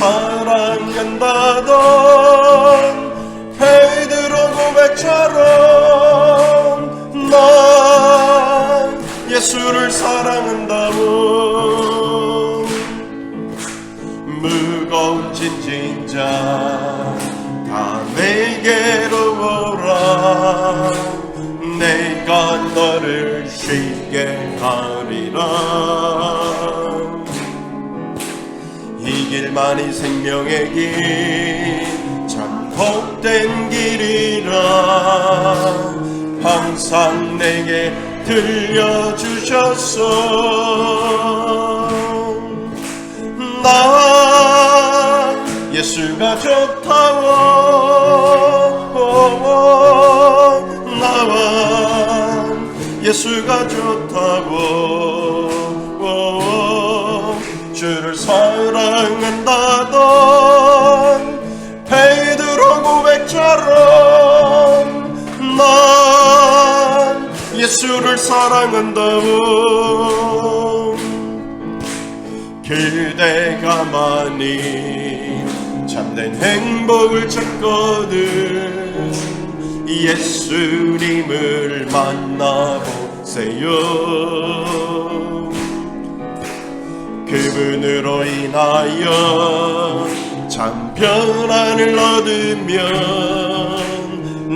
사랑한다던 베드로 고백처럼 난 예수를 사랑한다고. 무거운 짐진 자 다 내게로 오라. 내가 너를 쉽게 하리라. 이 길만이 생명의 길 참 복된 길이라 항상 내게 들려주셨어. 난 예수가 좋다고. 나만 예수가 좋다고. 주를 사랑한다던 베드로 고백처럼 난 예수를 사랑한다고. 그대가 많이 참된 행복을 찾거든 예수님을 만나보세요. 그분으로 인하여 참 평안을 얻으면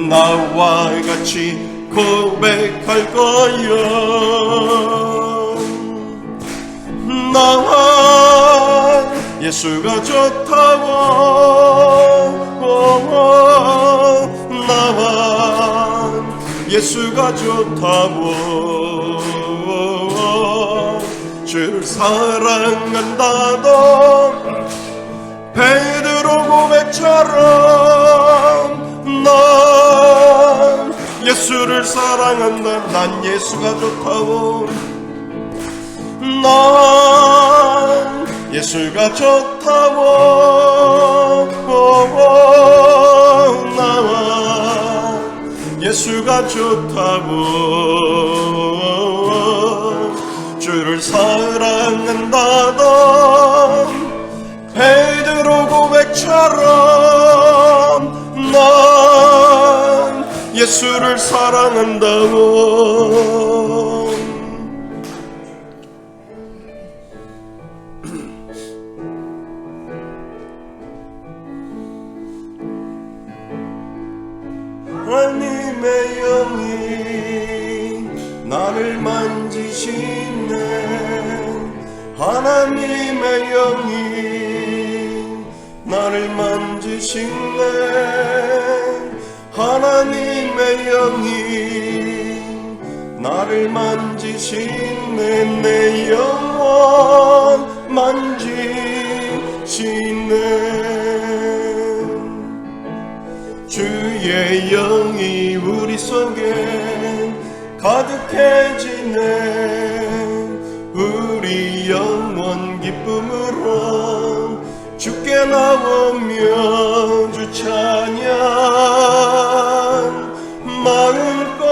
나와 같이 고백할 거야. 나와 예수가 좋다고. 나와 예수가 좋다고. 주를 사랑한다던 베드로 고백처럼 난 예수를 사랑한다. 난 예수가 좋다고. 난 예수가 좋다고. 나와 예수가 좋다고. 주를 사랑한다던 베드로 고백처럼 난 예수를 사랑한다고. 하나님의 영이 나를 만지시네. 하나님의 영이 나를 만지시네. 하나님의 영이 나를 만지시네. 내 영혼 만지시네. 주의 영이 우리 속에 가득해지네. 우리 영원 기쁨으로 주께 나오며 주 찬양 마음껏.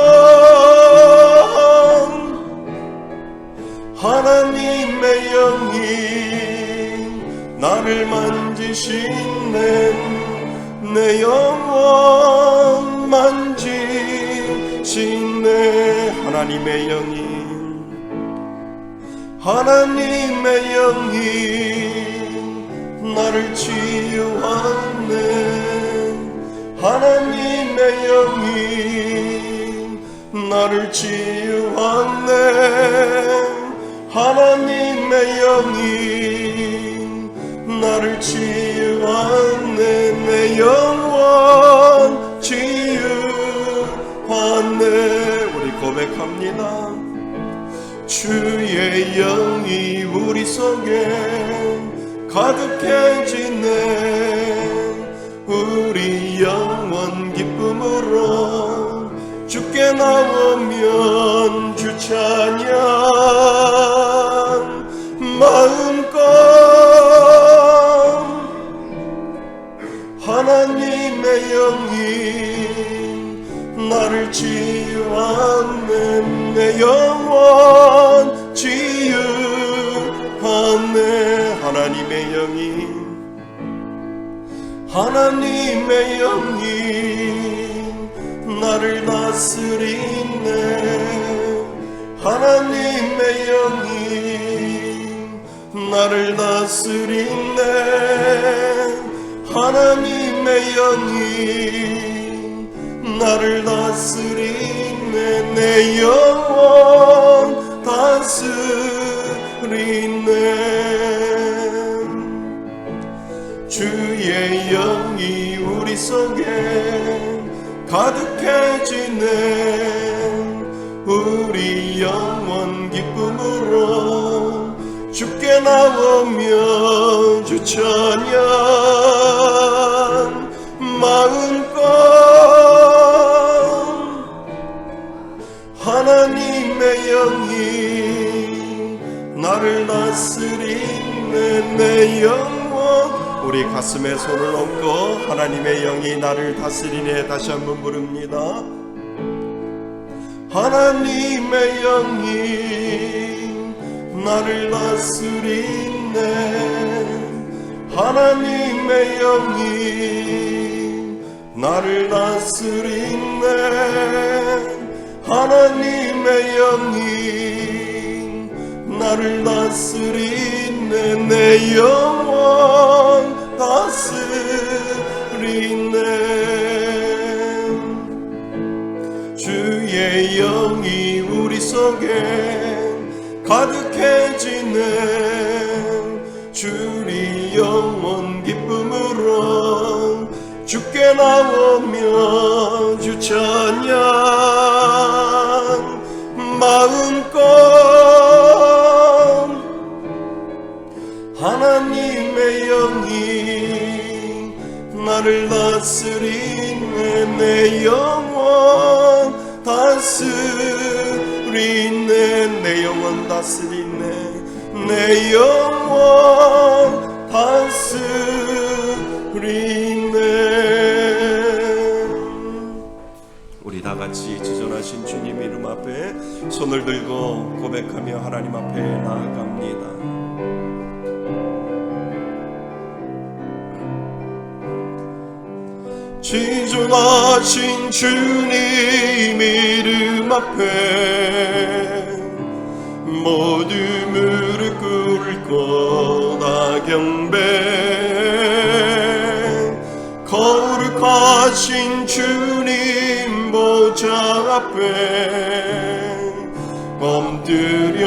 하나님의 영이 나를 만지시네. 내 영혼 만지시네. 하나님의 영이 하나님의 영이 나를 치유하네. 하나님의 영이 나를 치유하네. 하나님의 영이 나를 치유하네. 내 영혼 치유하네. 우리 고백합니다. 주의 영이 우리 속에 가득해지네. 우리 영원 기쁨으로 주께 나오면 주 찬양 마음껏. 하나님의 영이 나를 치유하네. 내 영혼 치유하네. 하나님의 영이 하나님의 영이 나를 다스리네. 하나님의 영이 나를 다스리네. 하나님의 영이 나를 다스리네. 내 영혼 다스리네. 주의 영이 우리 속에 가득해지네. 우리 영원 기쁨으로 주께 나오며 주 찬양 마음껏 하나님의 영이 나를 다스리네. 내 영혼 우리 가슴에 손을 얹고 하나님의 영이 나를 다스리네 다시 한번 부릅니다. 하나님의 영이 나를 다스리네. 하나님의 영이 나를 다스리네. 하나님의 영이 나를 다스리네. 내 영혼 다스리네. 주의 영이 우리 속에 가득해지네. 주리 영원 기쁨으로 주께 나오며 주 찬양 마음껏 하나님의 영이 나를 다스리네. 내 영혼 다스리네. 내 영혼 다스리네. 내 영혼 다스리네. 우리 다같이 지존하신 주님 이름 앞에 손을 들고 고백하며 하나님 앞에 나아갑니다. 지존하신 주님 이름 앞에 모두 무릎 꿇고 다 경배. 거룩하신 주님 보좌 앞에 엎드려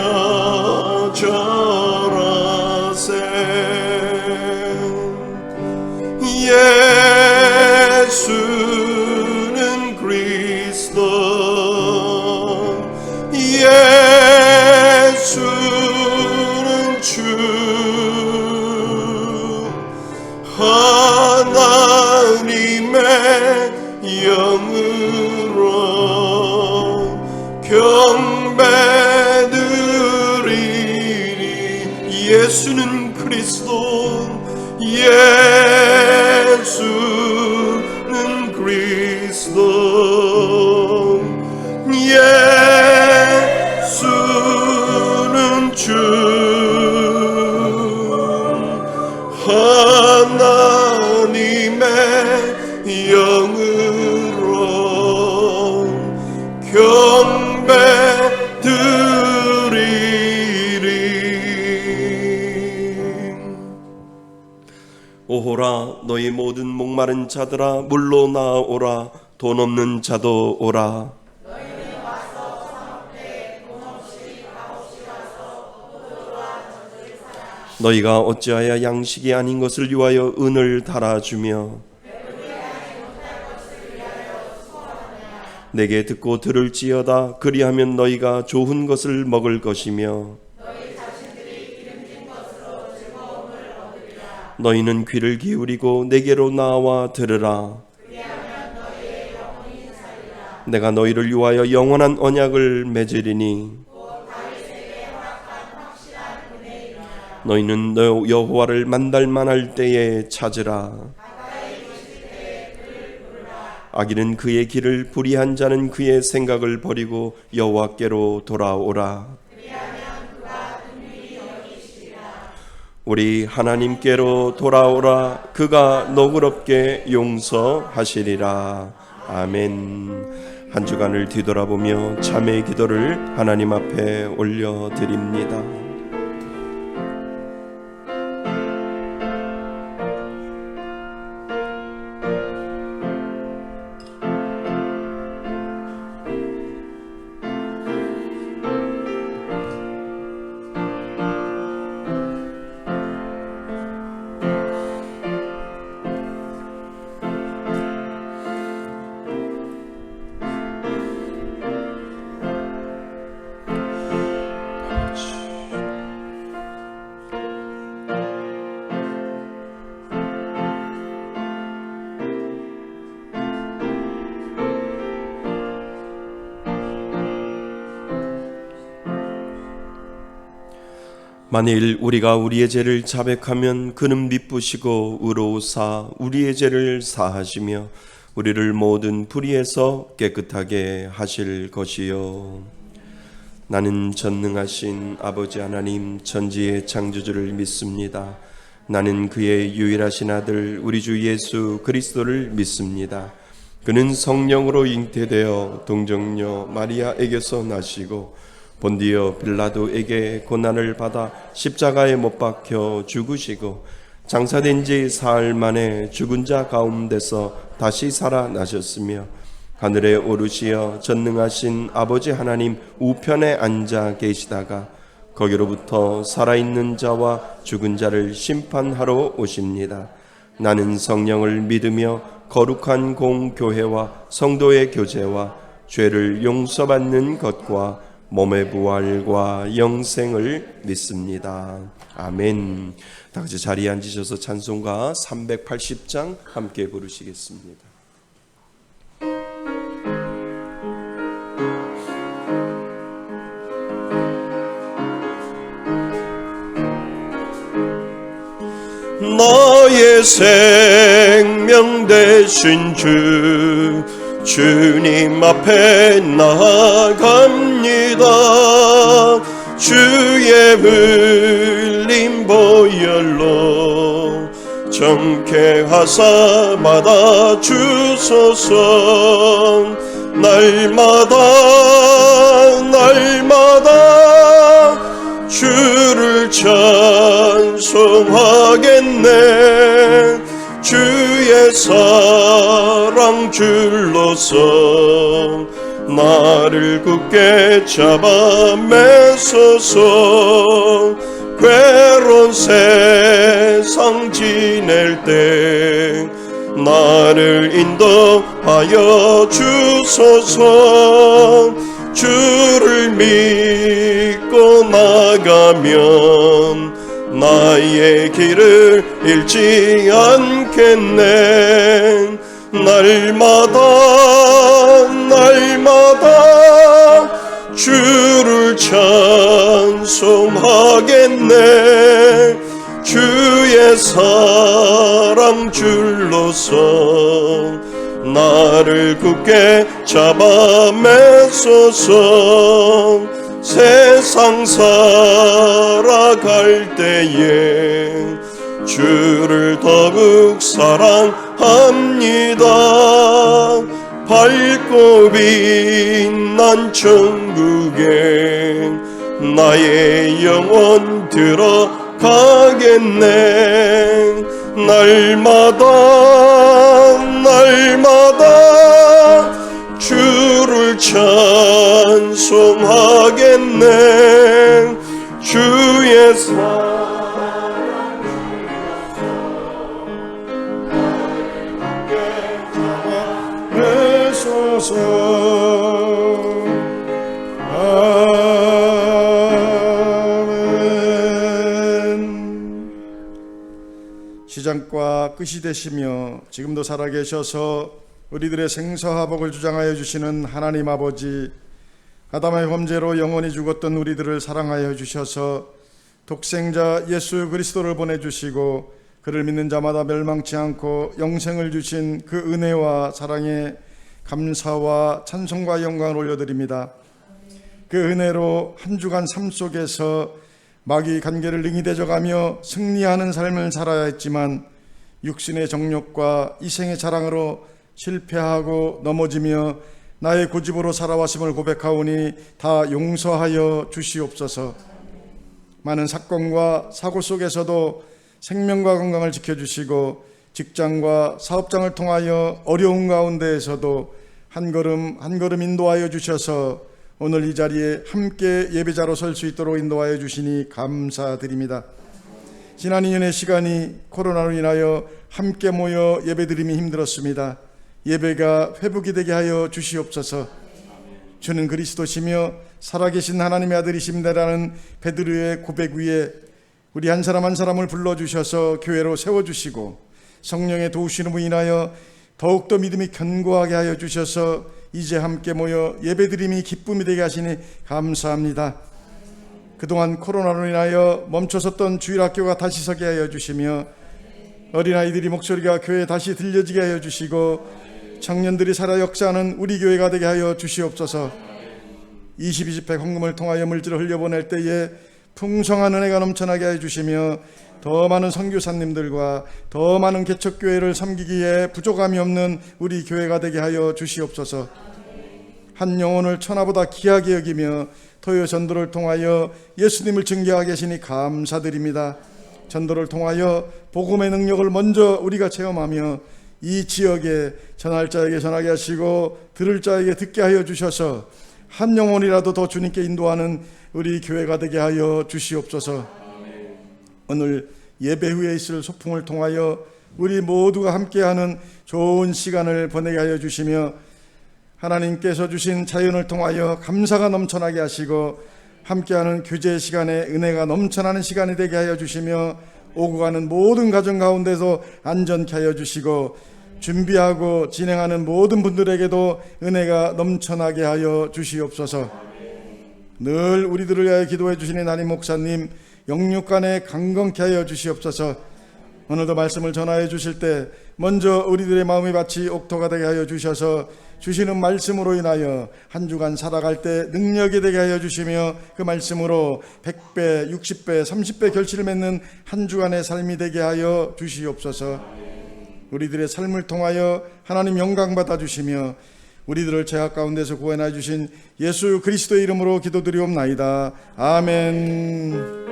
절하세. 예수는 그리스도. 예수는 주. 하나님의 영으로 경배드리리. 예수는 그리스도. 예수는 그리스도. 예수는 주. 하나님의 영으로 경배드리리. 오호라 너희 모든 목마른 자들아 물로 나오라. 돈 없는 자도 오라. 너희가 어찌하여 양식이 아닌 것을 위하여 은을 달아주며 내게 듣고 들을지어다. 그리하면 너희가 좋은 것을 먹을 것이며 너희는 귀를 기울이고 내게로 나와 들으라. 내가 너희를 위하여 영원한 언약을 맺으리니 너희는 여호와를 만날만할 때에 찾으라. 악인은 그의 길을, 불의한 자는 그의 생각을 버리고 여호와께로 돌아오라. 우리 하나님께로 돌아오라. 그가 너그럽게 용서하시리라. 아멘. 한 주간을 뒤돌아보며 참회의 기도를 하나님 앞에 올려드립니다. 만일 우리가 우리의 죄를 자백하면 그는 미쁘시고 의로우사 우리의 죄를 사하시며 우리를 모든 불의에서 깨끗하게 하실 것이요. 나는 전능하신 아버지 하나님 천지의 창조주를 믿습니다. 나는 그의 유일하신 아들 우리 주 예수 그리스도를 믿습니다. 그는 성령으로 잉태되어 동정녀 마리아에게서 나시고 본디오 빌라도에게 고난을 받아 십자가에 못 박혀 죽으시고 장사된 지 사흘 만에 죽은 자 가운데서 다시 살아나셨으며 하늘에 오르시어 전능하신 아버지 하나님 우편에 앉아 계시다가 거기로부터 살아있는 자와 죽은 자를 심판하러 오십니다. 나는 성령을 믿으며 거룩한 공교회와 성도의 교제와 죄를 용서받는 것과 몸의 부활과 영생을 믿습니다. 아멘. 다 같이 자리에 앉으셔서 찬송가 380장 함께 부르시겠습니다. 나의 생명 되신 주님 앞에 나아갑니다. 주의 흘린 보혈로 정케하사 받아주소서. 날마다 주를 찬송하겠네. 주의 사랑 줄로서 나를 굳게 잡아 매소서. 괴로운 세상 지낼 때 나를 인도하여 주소서. 주를 믿고 나가면 나의 길을 잃지 않겠네. 날마다 주를 찬송하겠네. 주의 사랑 줄로서 나를 굳게 잡아 매소서. 세상 살아갈 때에 주를 더욱 사랑합니다. 밝고 빛난 천국에 나의 영혼 들어가겠네. 날마다 주를 찬송하겠네. 주의 사랑 주소서. 아멘. 시작과 끝이 되시며 지금도 살아계셔서 우리들의 생사화복을 주장하여 주시는 하나님 아버지, 아담의 범죄로 영원히 죽었던 우리들을 사랑하여 주셔서 독생자 예수 그리스도를 보내주시고 그를 믿는 자마다 멸망치 않고 영생을 주신 그 은혜와 사랑에 감사와 찬송과 영광을 올려드립니다. 그 은혜로 한 주간 삶 속에서 마귀 간계를 능히 대적하며 승리하는 삶을 살아야 했지만 육신의 정욕과 이생의 자랑으로 실패하고 넘어지며 나의 고집으로 살아왔음을 고백하오니 다 용서하여 주시옵소서. 많은 사건과 사고 속에서도 생명과 건강을 지켜주시고 직장과 사업장을 통하여 어려운 가운데에서도 한 걸음 한 걸음 인도하여 주셔서 오늘 이 자리에 함께 예배자로 설 수 있도록 인도하여 주시니 감사드립니다. 지난 2년의 시간이 코로나로 인하여 함께 모여 예배드림이 힘들었습니다. 예배가 회복이 되게 하여 주시옵소서. 주는 그리스도시며 살아계신 하나님의 아들이십니다라는 베드로의 고백 위에 우리 한 사람 한 사람을 불러주셔서 교회로 세워주시고 성령의 도우심으로 인하여 더욱더 믿음이 견고하게 하여 주셔서 이제 함께 모여 예배드림이 기쁨이 되게 하시니 감사합니다. 그동안 코로나로 인하여 멈춰섰던 주일학교가 다시 서게 하여 주시며 어린아이들이 목소리가 교회에 다시 들려지게 하여 주시고 청년들이 살아 역사하는 우리 교회가 되게 하여 주시옵소서. 22집회 헌금을 통하여 물질을 흘려보낼 때에 풍성한 은혜가 넘쳐나게 하여 주시며 더 많은 선교사님들과 더 많은 개척교회를 섬기기에 부족함이 없는 우리 교회가 되게 하여 주시옵소서. 한 영혼을 천하보다 귀하게 여기며 토요 전도를 통하여 예수님을 증거하게 하시니 감사드립니다. 전도를 통하여 복음의 능력을 먼저 우리가 체험하며 이 지역에 전할 자에게 전하게 하시고 들을 자에게 듣게 하여 주셔서 한 영혼이라도 더 주님께 인도하는 우리 교회가 되게 하여 주시옵소서. 오늘 예배 후에 있을 소풍을 통하여 우리 모두가 함께하는 좋은 시간을 보내게 하여 주시며 하나님께서 주신 자연을 통하여 감사가 넘쳐나게 하시고 함께하는 교제 시간에 은혜가 넘쳐나는 시간이 되게 하여 주시며 오고 가는 모든 가정 가운데서 안전케 하여 주시고 준비하고 진행하는 모든 분들에게도 은혜가 넘쳐나게 하여 주시옵소서. 늘 우리들을 위하여 기도해 주시는 담임 목사님 영육간에 강건케 하여 주시옵소서. 오늘도 말씀을 전하여 주실 때 먼저 우리들의 마음이 마치 옥토가 되게 하여 주셔서 주시는 말씀으로 인하여 한 주간 살아갈 때 능력이 되게 하여 주시며 그 말씀으로 100배, 60배, 30배 결실을 맺는 한 주간의 삶이 되게 하여 주시옵소서. 우리들의 삶을 통하여 하나님 영광 받아 주시며 우리들을 죄악 가운데서 구원해 주신 예수 그리스도의 이름으로 기도드리옵나이다. 아멘.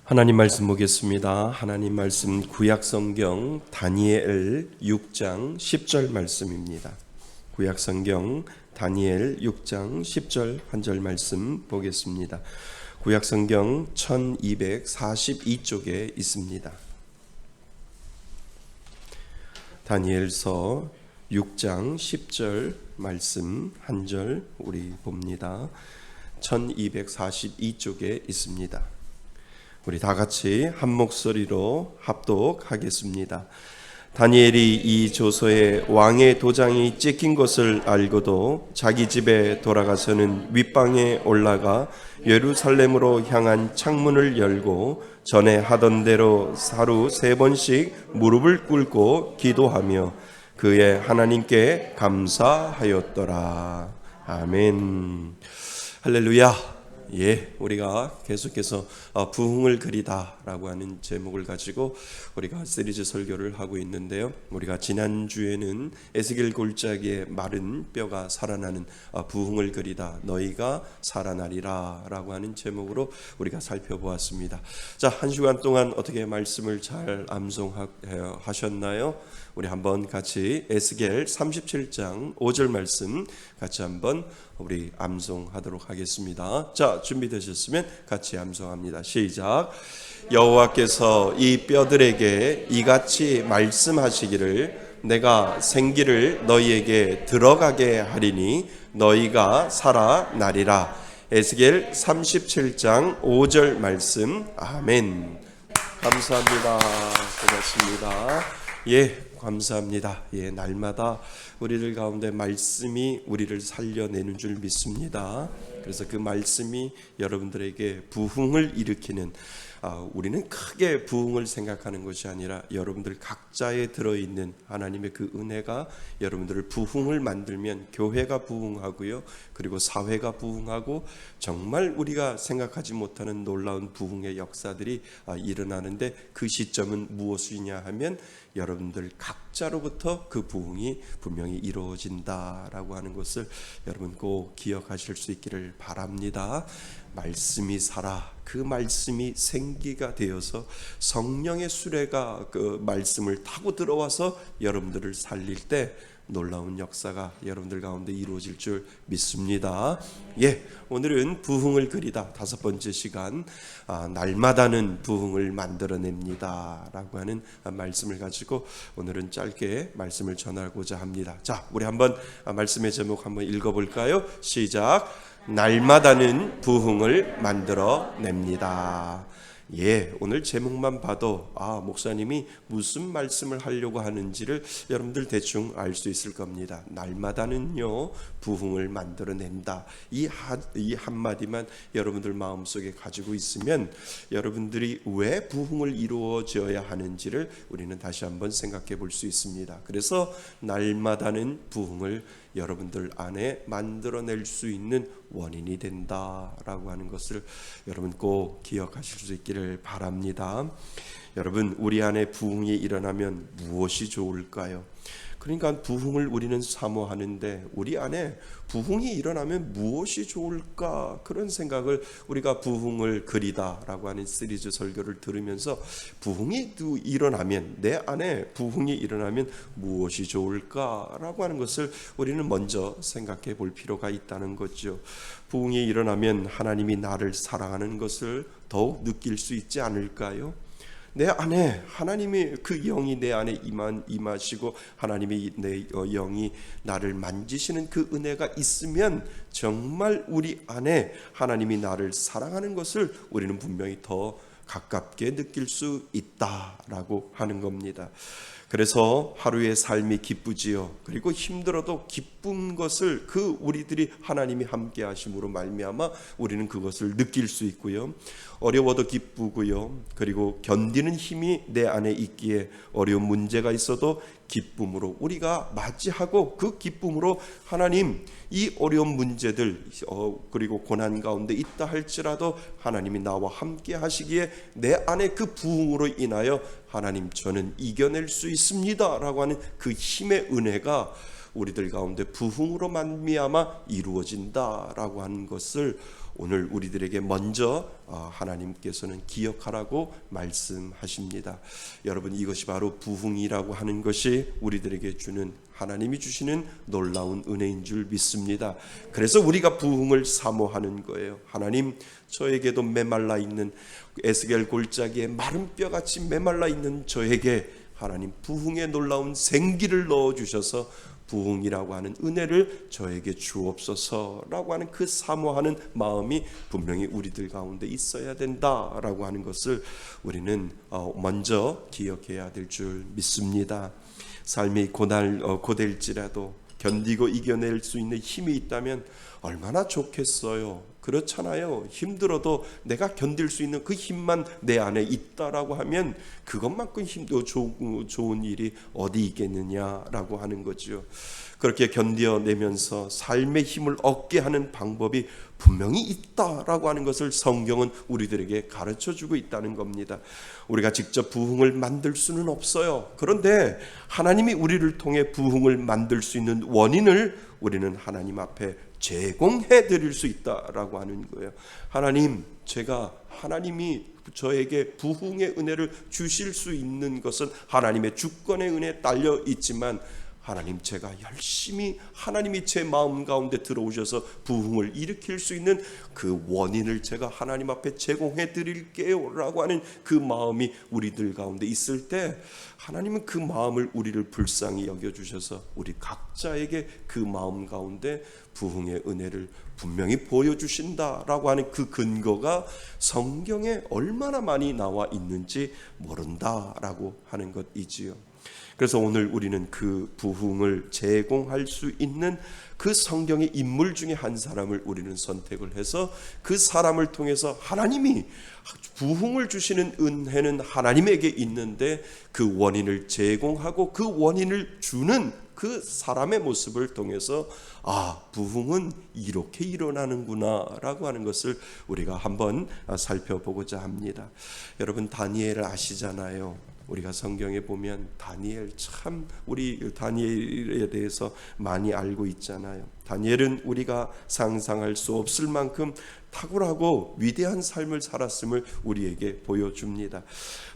하나님 말씀 보겠습니다. 하나님 말씀 구약성경 다니엘 6장 10절 말씀입니다. 구약성경 다니엘 6장 10절 한 절 말씀 보겠습니다. 구약성경 1242쪽에 있습니다. 다니엘서 6장 10절 말씀 한 절 우리 봅니다. 1242쪽에 있습니다. 우리 다 같이 한 목소리로 합독하겠습니다. 다니엘이 이 조서에 왕의 도장이 찍힌 것을 알고도 자기 집에 돌아가서는 윗방에 올라가 예루살렘으로 향한 창문을 열고 전에 하던 대로 하루 3번씩 무릎을 꿇고 기도하며 그의 하나님께 감사하였더라. 아멘. 할렐루야. 우리가 계속해서 부흥을 그리다라고 하는 제목을 가지고 우리가 시리즈 설교를 하고 있는데요. 우리가 지난주에는 에스겔 골짜기에 마른 뼈가 살아나는 부흥을 그리다 너희가 살아나리라 라고 하는 제목으로 우리가 살펴보았습니다. 자, 한 주간 동안 어떻게 말씀을 잘 암송하셨나요? 우리 한번 같이 에스겔 37장 5절 말씀 같이 한번 우리 암송하도록 하겠습니다. 자, 준비되셨으면 같이 암송합니다. 시작. 여호와께서 이 뼈들에게 이같이 말씀하시기를 내가 생기를 너희에게 들어가게 하리니 너희가 살아나리라. 에스겔 37장 5절 말씀. 아멘. 감사합니다. 고맙습니다. 예, 감사합니다. 예, 날마다 우리들 가운데 말씀이 우리를 살려내는 줄 믿습니다. 그래서 그 말씀이 여러분들에게 부흥을 일으키는, 우리는 크게 부흥을 생각하는 것이 아니라 여러분들 각자에 들어있는 하나님의 그 은혜가 여러분들을 부흥을 만들면 교회가 부흥하고요, 그리고 사회가 부흥하고 정말 우리가 생각하지 못하는 놀라운 부흥의 역사들이 일어나는데, 그 시점은 무엇이냐 하면 여러분들 각자로부터 그 부흥이 분명히 이루어진다라고 하는 것을 여러분 꼭 기억하실 수 있기를 바랍니다. 말씀이 살아, 그 말씀이 생기가 되어서 성령의 수레가 그 말씀을 타고 들어와서 여러분들을 살릴 때 놀라운 역사가 여러분들 가운데 이루어질 줄 믿습니다. 예, 오늘은 부흥을 그리다 5번째 시간, 날마다는 부흥을 만들어냅니다 라고 하는 말씀을 가지고 오늘은 짧게 말씀을 전하고자 합니다. 자, 우리 한번 말씀의 제목 한번 읽어볼까요? 시작. 날마다는 부흥을 만들어냅니다. 예, 오늘 제목만 봐도 목사님이 무슨 말씀을 하려고 하는지를 여러분들 대충 알 수 있을 겁니다. 날마다는요 부흥을 만들어낸다. 이 한마디만 여러분들 마음속에 가지고 있으면 여러분들이 왜 부흥을 이루어져야 하는지를 우리는 다시 한번 생각해 볼 수 있습니다. 그래서 날마다는 부흥을 여러분들 안에 만들어낼 수 있는 원인이 된다라고 하는 것을 여러분 꼭 기억하실 수 있기를 바랍니다. 여러분, 우리 안에 부흥이 일어나면 무엇이 좋을까요? 그러니까 부흥을 우리는 사모하는데 우리 안에 부흥이 일어나면 무엇이 좋을까? 그런 생각을 우리가 부흥을 그리다라고 하는 시리즈 설교를 들으면서 부흥이 일어나면, 내 안에 부흥이 일어나면 무엇이 좋을까라고 하는 것을 우리는 먼저 생각해 볼 필요가 있다는 거죠. 부흥이 일어나면 하나님이 나를 사랑하는 것을 더욱 느낄 수 있지 않을까요? 내 안에 하나님의 그 영이 내 안에 임하시고 하나님의 내 영이 나를 만지시는 그 은혜가 있으면 정말 우리 안에 하나님이 나를 사랑하는 것을 우리는 분명히 더 가깝게 느낄 수 있다라고 하는 겁니다. 그래서 하루의 삶이 기쁘지요. 그리고 힘들어도 기쁜 것을 우리들이 하나님이 함께 하심으로 말미암아 우리는 그것을 느낄 수 있고요. 어려워도 기쁘고요. 그리고 견디는 힘이 내 안에 있기에 어려운 문제가 있어도 기쁨으로 우리가 맞이하고 그 기쁨으로 하나님, 이 어려운 문제들 그리고 고난 가운데 있다 할지라도 하나님이 나와 함께 하시기에 내 안에 그 부흥으로 인하여 하나님, 저는 이겨낼 수 있습니다 라고 하는 그 힘의 은혜가 우리들 가운데 부흥으로 말미암아 이루어진다라고 하는 것을 오늘 우리들에게 먼저 하나님께서는 기억하라고 말씀하십니다. 여러분, 이것이 바로 부흥이라고 하는 것이 우리들에게 주는, 하나님이 주시는 놀라운 은혜인 줄 믿습니다. 그래서 우리가 부흥을 사모하는 거예요. 하나님, 저에게도 메말라 있는, 에스겔 골짜기에 마른 뼈같이 메말라 있는 저에게 하나님 부흥의 놀라운 생기를 넣어주셔서 부흥이라고 하는 은혜를 저에게 주옵소서라고 하는 그 사모하는 마음이 분명히 우리들 가운데 있어야 된다라고 하는 것을 우리는 먼저 기억해야 될 줄 믿습니다. 삶이 고될지라도 견디고 이겨낼 수 있는 힘이 있다면 얼마나 좋겠어요. 그렇잖아요. 힘들어도 내가 견딜 수 있는 그 힘만 내 안에 있다라고 하면 그것만큼 힘도 좋은 일이 어디 있겠느냐라고 하는 거죠. 그렇게 견뎌내면서 삶의 힘을 얻게 하는 방법이 분명히 있다라고 하는 것을 성경은 우리들에게 가르쳐주고 있다는 겁니다. 우리가 직접 부흥을 만들 수는 없어요. 그런데 하나님이 우리를 통해 부흥을 만들 수 있는 원인을 우리는 하나님 앞에 제공해 드릴 수 있다라고 하는 거예요. 하나님, 하나님이 저에게 부흥의 은혜를 주실 수 있는 것은 하나님의 주권의 은혜에 딸려 있지만, 하나님, 제가 열심히 하나님이 제 마음 가운데 들어오셔서 부흥을 일으킬 수 있는 그 원인을 제가 하나님 앞에 제공해 드릴게요 라고 하는 그 마음이 우리들 가운데 있을 때, 하나님은 그 마음을 우리를 불쌍히 여겨주셔서 우리 각자에게 그 마음 가운데 부흥의 은혜를 분명히 보여주신다라고 하는 그 근거가 성경에 얼마나 많이 나와 있는지 모른다라고 하는 것이지요. 그래서 오늘 우리는 그 부흥을 제공할 수 있는 그 성경의 인물 중에 한 사람을 우리는 선택을 해서 그 사람을 통해서 하나님이 부흥을 주시는 은혜는 하나님에게 있는데 그 원인을 제공하고 그 원인을 주는 그 사람의 모습을 통해서 부흥은 이렇게 일어나는구나 라고 하는 것을 우리가 한번 살펴보고자 합니다. 여러분, 다니엘을 아시잖아요. 우리가 성경에 보면 다니엘, 참 우리 다니엘에 대해서 많이 알고 있잖아요. 다니엘은 우리가 상상할 수 없을 만큼 탁월하고 위대한 삶을 살았음을 우리에게 보여줍니다.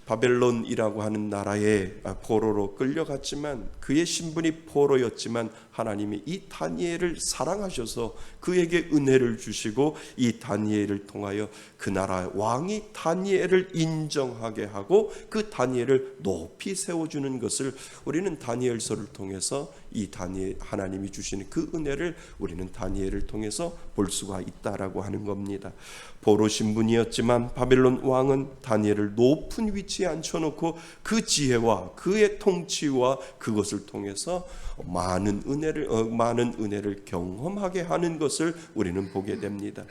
바벨론이라고 하는 나라에 포로로 끌려갔지만 그의 신분이 포로였지만 하나님이 이 다니엘을 사랑하셔서 그에게 은혜를 주시고 이 다니엘을 통하여 그 나라 왕이 다니엘을 인정하게 하고 그 다니엘을 높이 세워주는 것을 우리는 다니엘서를 통해서 이 다니엘, 하나님이 주시는 그 은혜를 우리는 다니엘을 통해서 볼 수가 있다라고 하는 겁니다. 포로 신분이었지만 바벨론 왕은 다니엘을 높은 위치에 앉혀놓고 그 지혜와 그의 통치와 그것을 통해서 많은 은혜를 경험하게 하는 것을 우리는 보게 됩니다.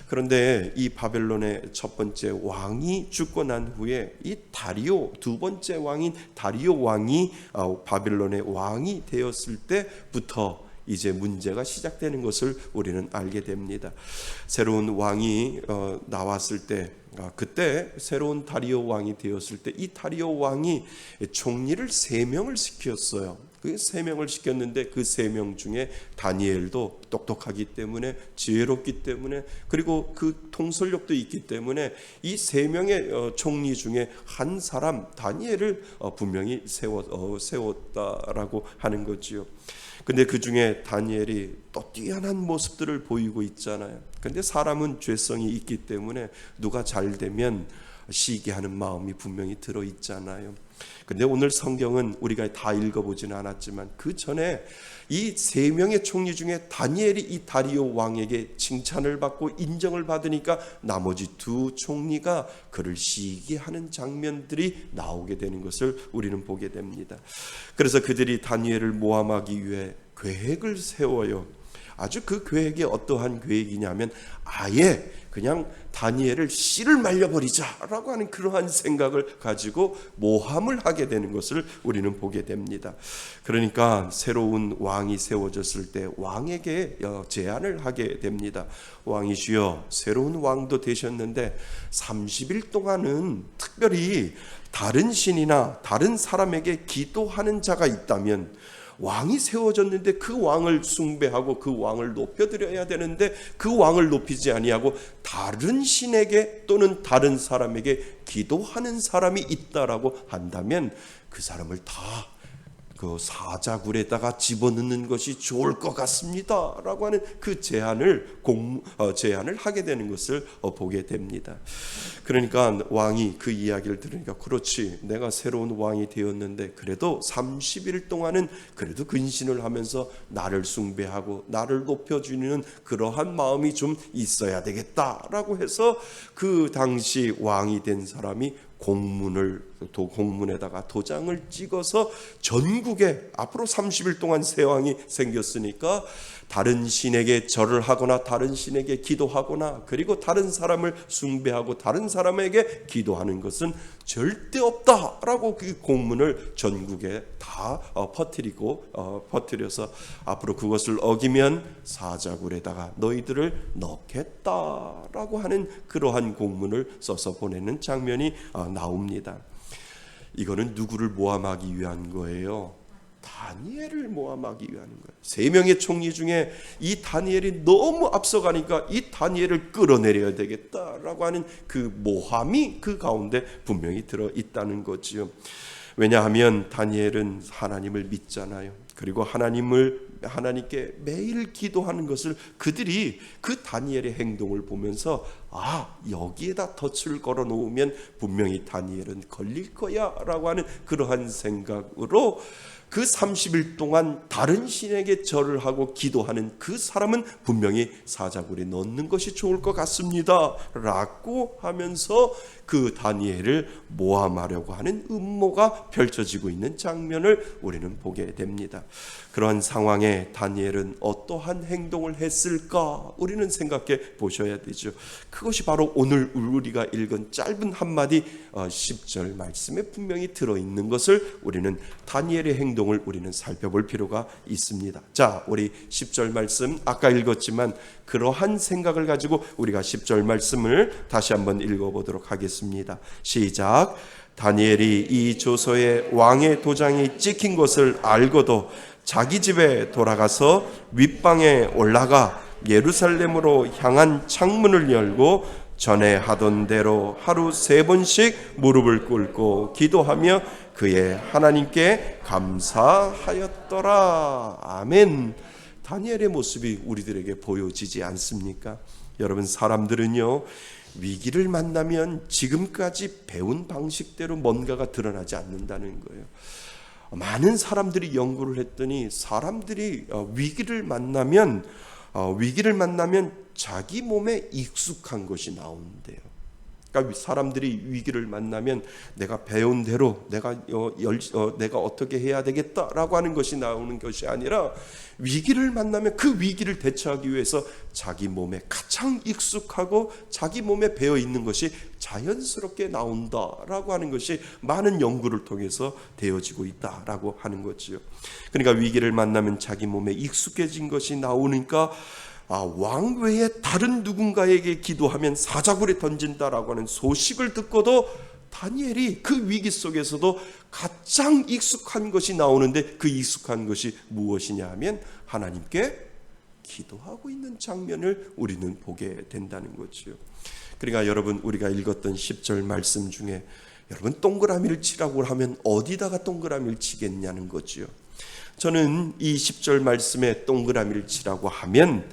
그런데 이 바벨론의 첫 번째 왕이 죽고 난 후에 이 다리오, 두 번째 왕인 다리오 왕이 바벨론의 왕이 되었을 때부터 이제 문제가 시작되는 것을 우리는 알게 됩니다. 새로운 왕이 나왔을 때, 그때 새로운 다리오 왕이 되었을 때 이 다리오 왕이 총리를 3명을 시켰어요. 그 3명을 시켰는데 그 3명 중에 다니엘도 똑똑하기 때문에, 지혜롭기 때문에, 그리고 그 통솔력도 있기 때문에 이 3명의 총리 중에 한 사람 다니엘을 분명히 세웠다라고 하는 거지요. 근데 그 중에 다니엘이 또 뛰어난 모습들을 보이고 있잖아요. 근데 사람은 죄성이 있기 때문에 누가 잘 되면 시기하는 마음이 분명히 들어 있잖아요. 근데 오늘 성경은 우리가 다 읽어보지는 않았지만 그 전에 이 3명의 총리 중에 다니엘이 이 다리오 왕에게 칭찬을 받고 인정을 받으니까 나머지 2 총리가 그를 시기하는 장면들이 나오게 되는 것을 우리는 보게 됩니다. 그래서 그들이 다니엘을 모함하기 위해 계획을 세워요. 아주 그 계획이 어떠한 계획이냐면 아예 그냥 다니엘을 씨를 말려버리자라고 하는 그러한 생각을 가지고 모함을 하게 되는 것을 우리는 보게 됩니다. 그러니까 새로운 왕이 세워졌을 때 왕에게 제안을 하게 됩니다. 왕이시여, 새로운 왕도 되셨는데 30일 동안은 특별히 다른 신이나 다른 사람에게 기도하는 자가 있다면 왕이 세워졌는데 그 왕을 숭배하고 그 왕을 높여드려야 되는데 그 왕을 높이지 아니하고 다른 신에게 또는 다른 사람에게 기도하는 사람이 있다라고 한다면 그 사람을 다 그 사자굴에다가 집어넣는 것이 좋을 것 같습니다 라고 하는 그 제안을 하게 되는 것을 보게 됩니다. 그러니까 왕이 그 이야기를 들으니까 그렇지, 내가 새로운 왕이 되었는데 그래도 30일 동안은 그래도 근신을 하면서 나를 숭배하고 나를 높여주는 그러한 마음이 좀 있어야 되겠다라고 해서 그 당시 왕이 된 사람이 공문에다가 도장을 찍어서 전국에 앞으로 30일 동안 새 왕이 생겼으니까 다른 신에게 절을 하거나 다른 신에게 기도하거나 그리고 다른 사람을 숭배하고 다른 사람에게 기도하는 것은 절대 없다라고 그 공문을 전국에 다 퍼뜨려서 앞으로 그것을 어기면 사자굴에다가 너희들을 넣겠다라고 하는 그러한 공문을 써서 보내는 장면이 나옵니다. 이거는 누구를 모함하기 위한 거예요? 다니엘을 모함하기 위한 거예요. 3명의 총리 중에 이 다니엘이 너무 앞서가니까 이 다니엘을 끌어내려야 되겠다라고 하는 그 모함이 그 가운데 분명히 들어 있다는 거지요. 왜냐하면 다니엘은 하나님을 믿잖아요. 그리고 하나님께 매일 기도하는 것을 그들이 그 다니엘의 행동을 보면서 여기에다 덫을 걸어 놓으면 분명히 다니엘은 걸릴 거야 라고 하는 그러한 생각으로 그 30일 동안 다른 신에게 절을 하고 기도하는 그 사람은 분명히 사자굴에 넣는 것이 좋을 것 같습니다 라고 하면서 그 다니엘을 모함하려고 하는 음모가 펼쳐지고 있는 장면을 우리는 보게 됩니다. 그러한 상황에 다니엘은 어떠한 행동을 했을까 우리는 생각해 보셔야 되죠. 그것이 바로 오늘 우리가 읽은 짧은 한마디 10절 말씀에 분명히 들어있는 것을 우리는 다니엘의 행동을 우리는 살펴볼 필요가 있습니다. 자, 우리 10절 말씀 아까 읽었지만 그러한 생각을 가지고 우리가 10절 말씀을 다시 한번 읽어보도록 하겠습니다. 시작. 다니엘이 이 조서에 왕의 도장이 찍힌 것을 알고도 자기 집에 돌아가서 윗방에 올라가 예루살렘으로 향한 창문을 열고 전에 하던 대로 하루 3번씩 무릎을 꿇고 기도하며 그의 하나님께 감사하였더라. 아멘. 다니엘의 모습이 우리들에게 보여지지 않습니까? 여러분, 사람들은요 위기를 만나면 지금까지 배운 방식대로 뭔가가 드러나지 않는다는 거예요. 많은 사람들이 연구를 했더니 사람들이 위기를 만나면 자기 몸에 익숙한 것이 나온대요. 그러니까 사람들이 위기를 만나면 내가 배운 대로 내가 어떻게 해야 되겠다라고 하는 것이 나오는 것이 아니라 위기를 만나면 그 위기를 대처하기 위해서 자기 몸에 가장 익숙하고 자기 몸에 배어 있는 것이 자연스럽게 나온다라고 하는 것이 많은 연구를 통해서 되어지고 있다라고 하는 거지요. 그러니까 위기를 만나면 자기 몸에 익숙해진 것이 나오니까 왕 외에 다른 누군가에게 기도하면 사자굴에 던진다라고 하는 소식을 듣고도 다니엘이 그 위기 속에서도 가장 익숙한 것이 나오는데 그 익숙한 것이 무엇이냐 하면 하나님께 기도하고 있는 장면을 우리는 보게 된다는 거죠. 그러니까 여러분, 우리가 읽었던 10절 말씀 중에 여러분 동그라미를 치라고 하면 어디다가 동그라미를 치겠냐는 거죠. 저는 이 10절 말씀에 동그라미를 치라고 하면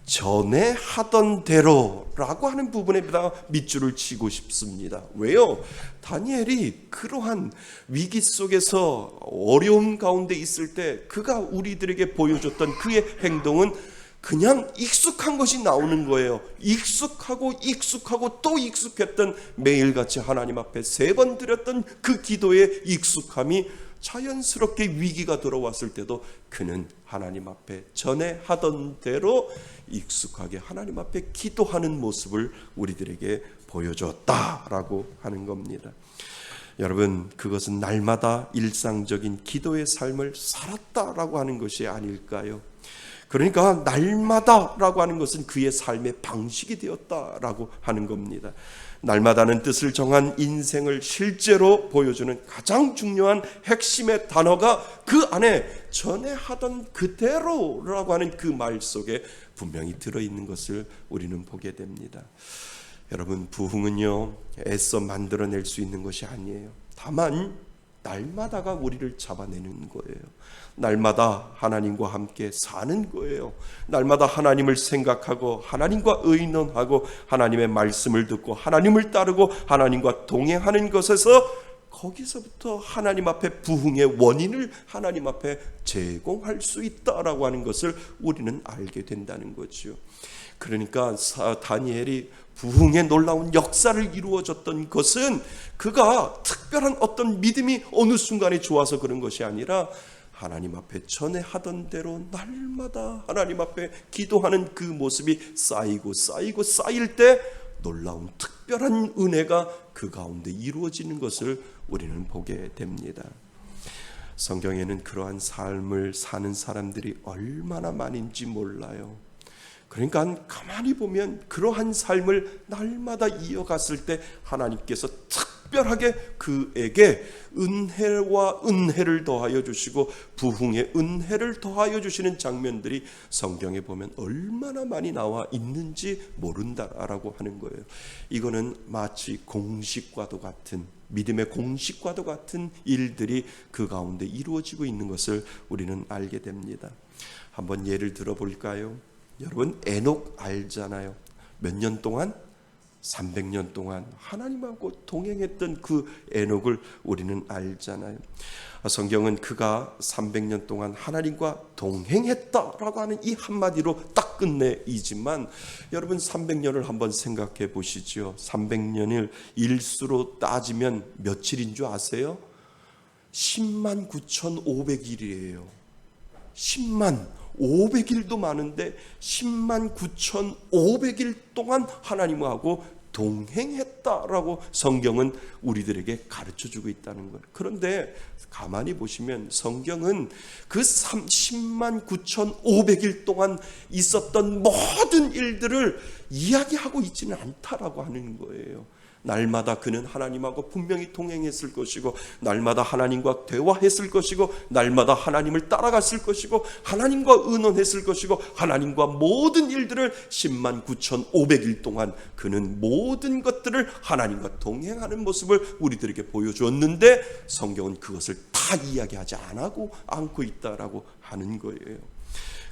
전에 하던 대로라고 하는 부분에다 밑줄을 치고 싶습니다. 왜요? 다니엘이 그러한 위기 속에서 어려움 가운데 있을 때 그가 우리들에게 보여줬던 그의 행동은 그냥 익숙한 것이 나오는 거예요. 익숙하고 또 익숙했던 매일같이 하나님 앞에 3번 드렸던 그 기도의 익숙함이 자연스럽게 위기가 들어왔을 때도 그는 하나님 앞에 전에 하던 대로 익숙하게 하나님 앞에 기도하는 모습을 우리들에게 보여줬다라고 하는 겁니다. 여러분, 그것은 날마다 일상적인 기도의 삶을 살았다라고 하는 것이 아닐까요? 그러니까 날마다라고 하는 것은 그의 삶의 방식이 되었다라고 하는 겁니다. 날마다는 뜻을 정한 인생을 실제로 보여주는 가장 중요한 핵심의 단어가 그 안에 전에 하던 그대로라고 하는 그 말 속에 분명히 들어있는 것을 우리는 보게 됩니다. 여러분, 부흥은요 애써 만들어낼 수 있는 것이 아니에요. 다만 날마다가 우리를 잡아내는 거예요. 날마다 하나님과 함께 사는 거예요. 날마다 하나님을 생각하고 하나님과 의논하고 하나님의 말씀을 듣고 하나님을 따르고 하나님과 동행하는 것에서 거기서부터 하나님 앞에 부흥의 원인을 하나님 앞에 제공할 수 있다라고 하는 것을 우리는 알게 된다는 거죠. 그러니까 다니엘이 부흥의 놀라운 역사를 이루어졌던 것은 그가 특별한 어떤 믿음이 어느 순간에 좋아서 그런 것이 아니라 하나님 앞에 전에 하던 대로 날마다 하나님 앞에 기도하는 그 모습이 쌓일 때 놀라운 특별한 은혜가 그 가운데 이루어지는 것을 우리는 보게 됩니다. 성경에는 그러한 삶을 사는 사람들이 얼마나 많은지 몰라요. 그러니까 가만히 보면 그러한 삶을 날마다 이어갔을 때 하나님께서 특별하게 그에게 은혜와 은혜를 더하여 주시고 부흥의 은혜를 더하여 주시는 장면들이 성경에 보면 얼마나 많이 나와 있는지 모른다라고 하는 거예요. 이거는 마치 공식과도 같은, 믿음의 공식과도 같은 일들이 그 가운데 이루어지고 있는 것을 우리는 알게 됩니다. 한번 예를 들어볼까요? 여러분, 에녹 알잖아요. 몇 년 동안? 300년 동안 하나님하고 동행했던 그 에녹을 우리는 알잖아요. 성경은 그가 300년 동안 하나님과 동행했다라고 하는 이 한마디로 딱 끝내이지만 여러분 300년을 한번 생각해 보시죠. 300년을 일수로 따지면 며칠인 줄 아세요? 10만 9,500일이에요. 10만 500일도 많은데 10만 9,500일 동안 하나님하고 동행했다라고 성경은 우리들에게 가르쳐주고 있다는 거예요. 그런데 가만히 보시면 성경은 그 10만 9,500일 동안 있었던 모든 일들을 이야기하고 있지는 않다라고 하는 거예요. 날마다 그는 하나님하고 분명히 동행했을 것이고, 날마다 하나님과 대화했을 것이고, 날마다 하나님을 따라갔을 것이고, 하나님과 의논했을 것이고, 하나님과 모든 일들을 10만 9,500일 동안 그는 모든 것들을 하나님과 동행하는 모습을 우리들에게 보여주었는데 성경은 그것을 다 이야기하지 않고 있다라고 하는 거예요.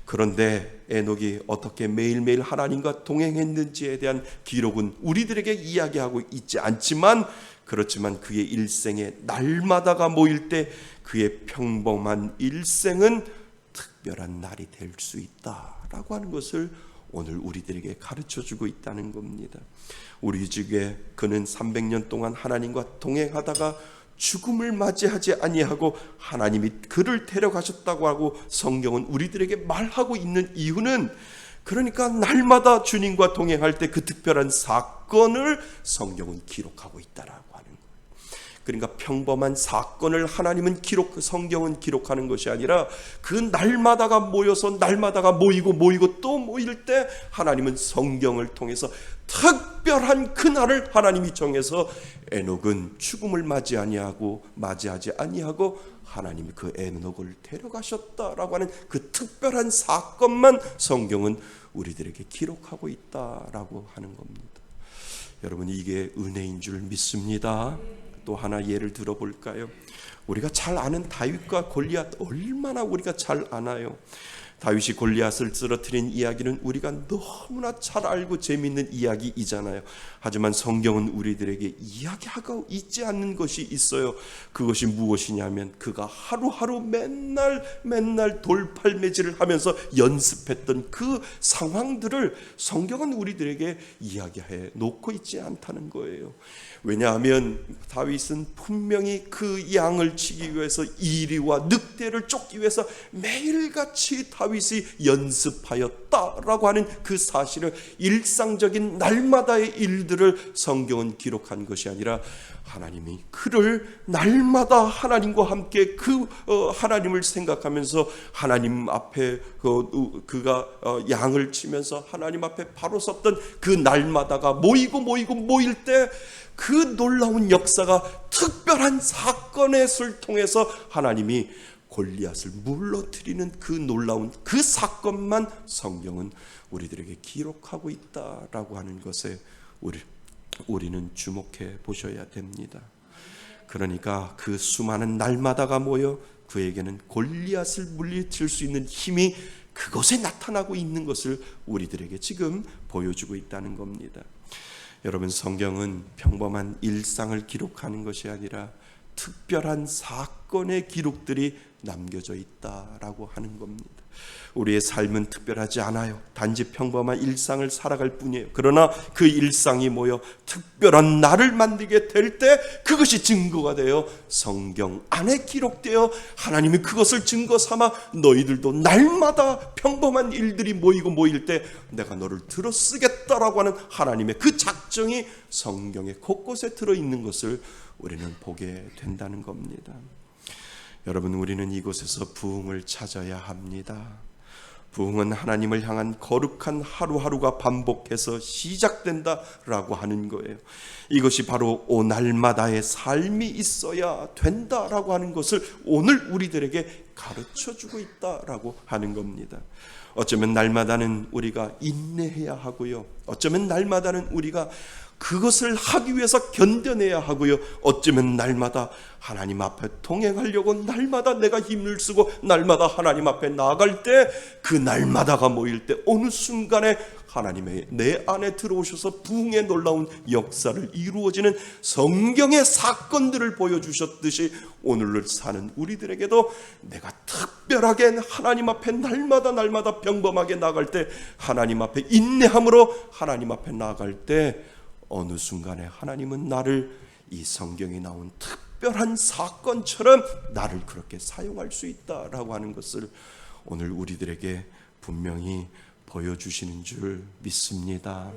그런데 에녹이 어떻게 매일매일 하나님과 동행했는지에 대한 기록은 우리들에게 이야기하고 있지 않지만, 그렇지만 그의 일생에 날마다가 모일 때 그의 평범한 일생은 특별한 날이 될 수 있다라고 하는 것을 오늘 우리들에게 가르쳐주고 있다는 겁니다. 우리 중에 그는 300년 동안 하나님과 동행하다가 죽음을 맞이하지 아니하고 하나님이 그를 데려가셨다고 하고 성경은 우리들에게 말하고 있는 이유는, 그러니까 날마다 주님과 동행할 때 그 특별한 사건을 성경은 기록하고 있다라고 하는 거예요. 그러니까 평범한 사건을 하나님은 성경은 기록하는 것이 아니라 그 날마다가 모여서 날마다가 모이고 또 모일 때 하나님은 성경을 통해서 특별한 그날을 하나님이 정해서 에녹은 죽음을 맞이하지 아니하고 하나님이 그 에녹을 데려가셨다라고 하는 그 특별한 사건만 성경은 우리들에게 기록하고 있다라고 하는 겁니다. 여러분, 이게 은혜인 줄 믿습니다. 또 하나 예를 들어볼까요? 우리가 잘 아는 다윗과 골리앗, 얼마나 우리가 잘 아나요? 다윗이 골리앗을 쓰러뜨린 이야기는 우리가 너무나 잘 알고 재미있는 이야기이잖아요. 하지만 성경은 우리들에게 이야기하고 있지 않는 것이 있어요. 그것이 무엇이냐면 그가 하루하루 맨날 돌팔매질을 하면서 연습했던 그 상황들을 성경은 우리들에게 이야기해 놓고 있지 않다는 거예요. 왜냐하면 다윗은 분명히 그 양을 치기 위해서 이리와 늑대를 쫓기 위해서 매일같이 다윗이 연습하였다라고 하는 그 사실을, 일상적인 날마다의 일들을 성경은 기록한 것이 아니라 하나님이 그를 날마다 하나님과 함께 하나님을 생각하면서 하나님 앞에 그가 양을 치면서 하나님 앞에 바로 섰던 그 날마다가 모일 때 그 놀라운 역사가, 특별한 사건을 통해서 하나님이 골리앗을 물러뜨리는 그 놀라운 그 사건만 성경은 우리들에게 기록하고 있다라고 하는 것에 우리는 주목해 보셔야 됩니다. 그러니까 그 수많은 날마다가 모여 그에게는 골리앗을 물리칠 수 있는 힘이 그것에 나타나고 있는 것을 우리들에게 지금 보여주고 있다는 겁니다. 여러분, 성경은 평범한 일상을 기록하는 것이 아니라 특별한 사건의 기록들이 남겨져 있다라고 하는 겁니다. 우리의 삶은 특별하지 않아요. 단지 평범한 일상을 살아갈 뿐이에요. 그러나 그 일상이 모여 특별한 날을 만들게 될 때 그것이 증거가 되어 성경 안에 기록되어 하나님이 그것을 증거 삼아 너희들도 날마다 평범한 일들이 모일 때 내가 너를 들어 쓰겠다라고 하는 하나님의 그 작정이 성경의 곳곳에 들어있는 것을 우리는 보게 된다는 겁니다. 여러분, 우리는 이곳에서 부흥을 찾아야 합니다. 부흥은 하나님을 향한 거룩한 하루하루가 반복해서 시작된다라고 하는 거예요. 이것이 바로 오날마다의 삶이 있어야 된다라고 하는 것을 오늘 우리들에게 가르쳐주고 있다라고 하는 겁니다. 어쩌면 날마다는 우리가 인내해야 하고요. 어쩌면 날마다는 우리가 그것을 하기 위해서 견뎌내야 하고요. 어쩌면 날마다 하나님 앞에 동행하려고 날마다 내가 힘을 쓰고 날마다 하나님 앞에 나아갈 때 그 날마다가 모일 때 어느 순간에 하나님의 내 안에 들어오셔서 부흥의 놀라운 역사를 이루어지는 성경의 사건들을 보여주셨듯이 오늘을 사는 우리들에게도 내가 특별하게 하나님 앞에 날마다 평범하게 나아갈 때, 하나님 앞에 인내함으로 하나님 앞에 나아갈 때 어느 순간에 하나님은 나를 이 성경에 나온 특별한 사건처럼 나를 그렇게 사용할 수 있다라고 하는 것을 오늘 우리들에게 분명히 보여주시는 줄 믿습니다.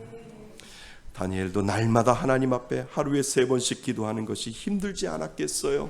다니엘도 날마다 하나님 앞에 하루에 3번씩 기도하는 것이 힘들지 않았겠어요?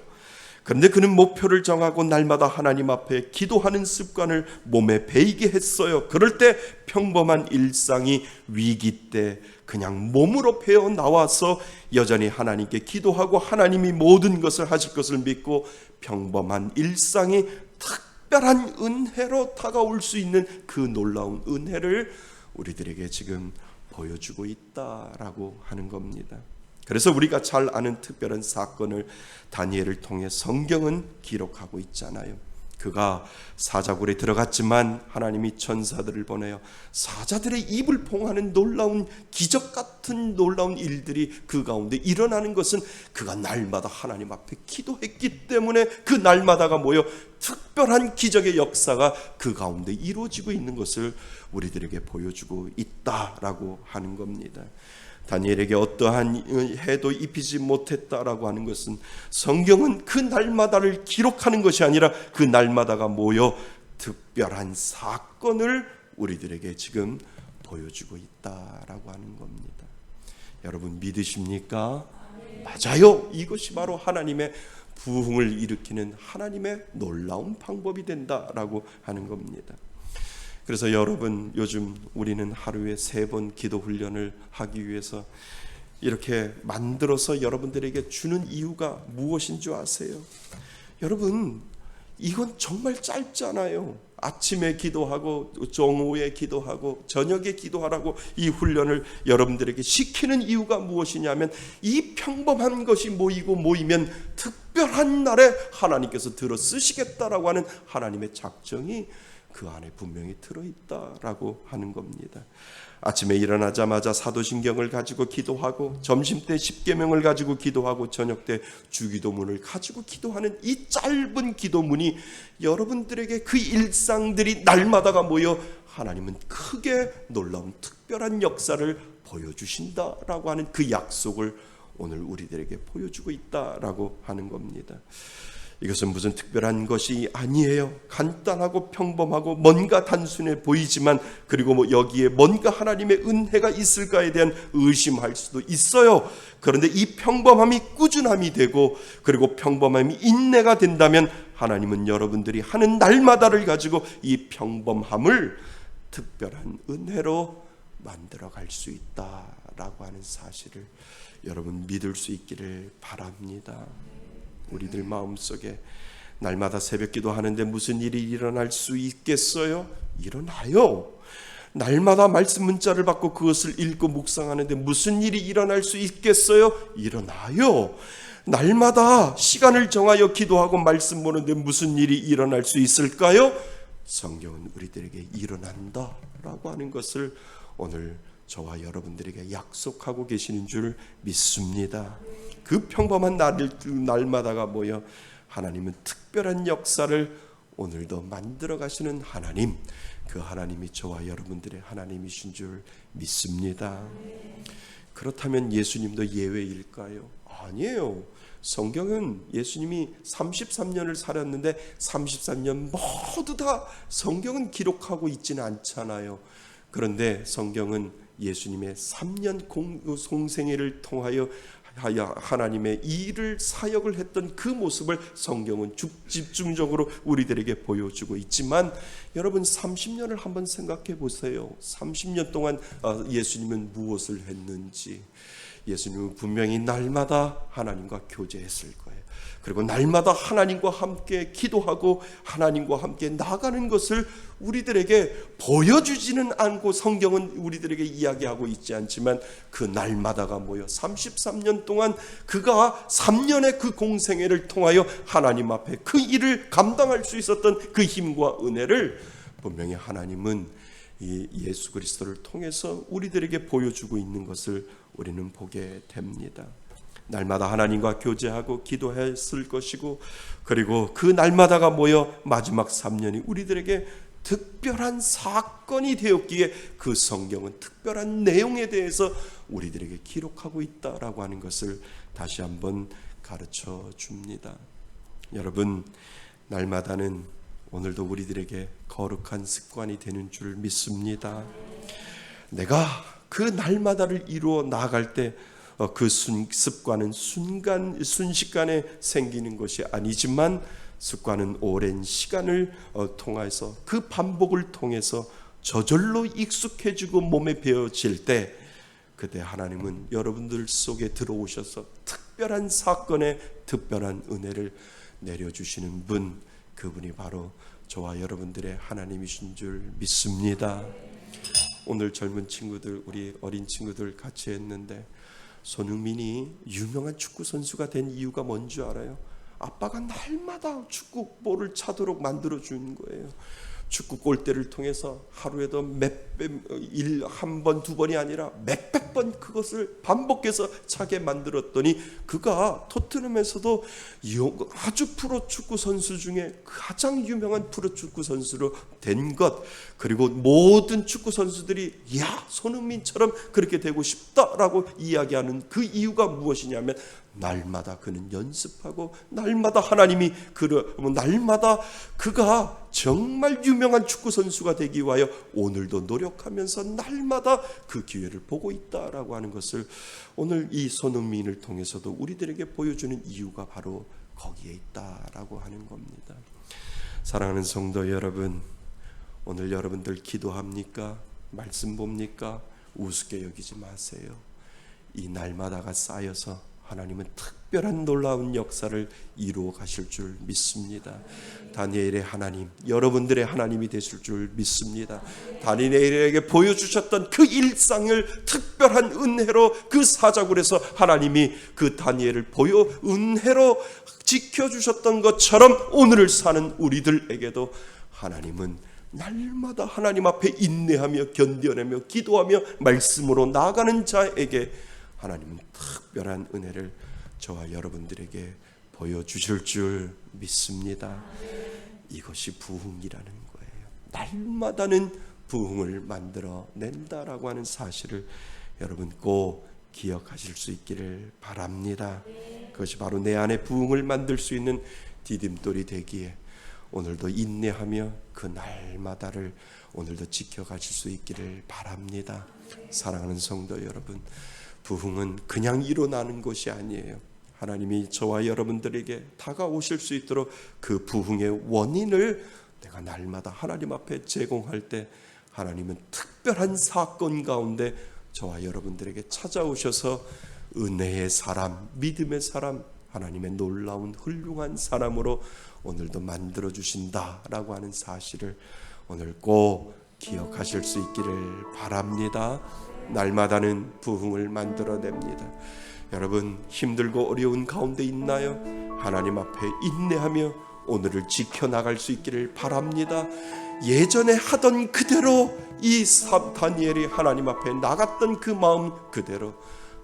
그런데 그는 목표를 정하고 날마다 하나님 앞에 기도하는 습관을 몸에 배이게 했어요. 그럴 때 평범한 일상이 위기 때 그냥 몸으로 배어 나와서 여전히 하나님께 기도하고 하나님이 모든 것을 하실 것을 믿고 평범한 일상이 특별한 은혜로 다가올 수 있는 그 놀라운 은혜를 우리들에게 지금 보여주고 있다라고 하는 겁니다. 그래서 우리가 잘 아는 특별한 사건을 다니엘을 통해 성경은 기록하고 있잖아요. 그가 사자굴에 들어갔지만 하나님이 천사들을 보내어 사자들의 입을 봉하는 놀라운 기적 같은 놀라운 일들이 그 가운데 일어나는 것은 그가 날마다 하나님 앞에 기도했기 때문에 그 날마다가 모여 특별한 기적의 역사가 그 가운데 이루어지고 있는 것을 우리들에게 보여주고 있다라고 하는 겁니다. 다니엘에게 어떠한 해도 입히지 못했다라고 하는 것은 성경은 그 날마다를 기록하는 것이 아니라 그 날마다가 모여 특별한 사건을 우리들에게 지금 보여주고 있다라고 하는 겁니다. 여러분 믿으십니까? 맞아요. 이것이 바로 하나님의 부흥을 일으키는 하나님의 놀라운 방법이 된다라고 하는 겁니다. 그래서 여러분 요즘 우리는 하루에 3번 기도 훈련을 하기 위해서 이렇게 만들어서 여러분들에게 주는 이유가 무엇인 줄 아세요? 여러분 이건 정말 짧잖아요. 아침에 기도하고 정오에 기도하고 저녁에 기도하라고 이 훈련을 여러분들에게 시키는 이유가 무엇이냐면 이 평범한 것이 모이면 특별한 날에 하나님께서 들어 쓰시겠다라고 하는 하나님의 작정이 그 안에 분명히 들어있다라고 하는 겁니다. 아침에 일어나자마자 사도신경을 가지고 기도하고 점심때 십계명을 가지고 기도하고 저녁때 주기도문을 가지고 기도하는 이 짧은 기도문이 여러분들에게 그 일상들이 날마다가 모여 하나님은 크게 놀라운 특별한 역사를 보여주신다라고 하는 그 약속을 오늘 우리들에게 보여주고 있다라고 하는 겁니다. 이것은 무슨 특별한 것이 아니에요. 간단하고 평범하고 뭔가 단순해 보이지만 그리고 여기에 뭔가 하나님의 은혜가 있을까에 대한 의심할 수도 있어요. 그런데 이 평범함이 꾸준함이 되고 그리고 평범함이 인내가 된다면 하나님은 여러분들이 하는 날마다를 가지고 이 평범함을 특별한 은혜로 만들어갈 수 있다라고 하는 사실을 여러분 믿을 수 있기를 바랍니다. 우리들 마음속에 날마다 새벽 기도하는데 무슨 일이 일어날 수 있겠어요? 일어나요. 날마다 말씀 문자를 받고 그것을 읽고 묵상하는데 무슨 일이 일어날 수 있겠어요? 일어나요. 날마다 시간을 정하여 기도하고 말씀 보는데 무슨 일이 일어날 수 있을까요? 성경은 우리들에게 일어난다라고 하는 것을 오늘 저와 여러분들에게 약속하고 계시는 줄 믿습니다. 그 평범한 날마다가 모여 하나님은 특별한 역사를 오늘도 만들어 가시는 하나님, 그 하나님이 저와 여러분들의 하나님이신 줄 믿습니다. 그렇다면 예수님도 예외일까요? 아니에요. 성경은 예수님이 33년을 살았는데 33년 모두 다 성경은 기록하고 있지는 않잖아요. 그런데 성경은 예수님의 3년 공생애를 통하여 하나님의 일을 사역을 했던 그 모습을 성경은 집중적으로 우리들에게 보여주고 있지만 여러분 30년을 한번 생각해 보세요. 30년 동안 예수님은 무엇을 했는지. 예수님은 분명히 날마다 하나님과 교제했을 거예요. 그리고 날마다 하나님과 함께 기도하고 하나님과 함께 나가는 것을 우리들에게 보여주지는 않고 성경은 우리들에게 이야기하고 있지 않지만 그 날마다가 뭐요? 33년 동안 그가 3년의 그 공생애를 통하여 하나님 앞에 그 일을 감당할 수 있었던 그 힘과 은혜를 분명히 하나님은 이 예수 그리스도를 통해서 우리들에게 보여주고 있는 것을 우리는 보게 됩니다. 날마다 하나님과 교제하고 기도했을 것이고, 그리고 그 날마다가 모여 마지막 3년이 우리들에게 특별한 사건이 되었기에 그 성경은 특별한 내용에 대해서 우리들에게 기록하고 있다라고 하는 것을 다시 한번 가르쳐 줍니다. 여러분, 날마다는 오늘도 우리들에게 거룩한 습관이 되는 줄 믿습니다. 내가 그 날마다를 이루어 나아갈 때 그 습관은 순식간에 생기는 것이 아니지만 습관은 오랜 시간을 통해서 그 반복을 통해서 저절로 익숙해지고 몸에 배어질 때, 그때 하나님은 여러분들 속에 들어오셔서 특별한 사건에 특별한 은혜를 내려주시는 분, 그분이 바로 저와 여러분들의 하나님이신 줄 믿습니다. 오늘 젊은 친구들, 우리 어린 친구들 같이 했는데 손흥민이 유명한 축구 선수가 된 이유가 뭔지 알아요? 아빠가 날마다 축구볼을 차도록 만들어 주는 거예요. 축구 골대를 통해서 하루에도 한 번, 두 번이 아니라 몇백 번 그것을 반복해서 차게 만들었더니 그가 토트넘에서도 아주 프로 축구 선수 중에 가장 유명한 프로 축구 선수로 된 것, 그리고 모든 축구 선수들이 야, 손흥민처럼 그렇게 되고 싶다라고 이야기하는 그 이유가 무엇이냐면 날마다 그는 연습하고 날마다 하나님이 날마다 그가 정말 유명한 축구 선수가 되기 위하여 오늘도 노력하면서 날마다 그 기회를 보고 있다라고 하는 것을 오늘 이 손흥민을 통해서도 우리들에게 보여주는 이유가 바로 거기에 있다라고 하는 겁니다. 사랑하는 성도 여러분, 오늘 여러분들 기도합니까? 말씀 봅니까? 우습게 여기지 마세요. 이 날마다가 쌓여서 하나님은 특별한 놀라운 역사를 이루어 가실 줄 믿습니다. 다니엘의 하나님, 여러분들의 하나님이 되실 줄 믿습니다. 다니엘에게 보여주셨던 그 일상을 특별한 은혜로 그 사자굴에서 하나님이 그 다니엘을 은혜로 지켜주셨던 것처럼 오늘을 사는 우리들에게도 하나님은 날마다 하나님 앞에 인내하며 견뎌내며 기도하며 말씀으로 나아가는 자에게 하나님은 특별한 은혜를 저와 여러분들에게 보여주실 줄 믿습니다. 이것이 부흥이라는 거예요. 날마다는 부흥을 만들어낸다라고 하는 사실을 여러분 꼭 기억하실 수 있기를 바랍니다. 그것이 바로 내 안에 부흥을 만들 수 있는 디딤돌이 되기에 오늘도 인내하며 그 날마다를 오늘도 지켜가실 수 있기를 바랍니다. 사랑하는 성도 여러분, 부흥은 그냥 일어나는 것이 아니에요. 하나님이 저와 여러분들에게 다가오실 수 있도록 그 부흥의 원인을 내가 날마다 하나님 앞에 제공할 때 하나님은 특별한 사건 가운데 저와 여러분들에게 찾아오셔서 은혜의 사람, 믿음의 사람, 하나님의 놀라운 훌륭한 사람으로 오늘도 만들어 주신다라고 하는 사실을 오늘 꼭 기억하실 수 있기를 바랍니다. 날마다는 부흥을 만들어냅니다. 여러분 힘들고 어려운 가운데 있나요? 하나님 앞에 인내하며 오늘을 지켜나갈 수 있기를 바랍니다. 예전에 하던 그대로 이 다니엘이 하나님 앞에 나갔던 그 마음 그대로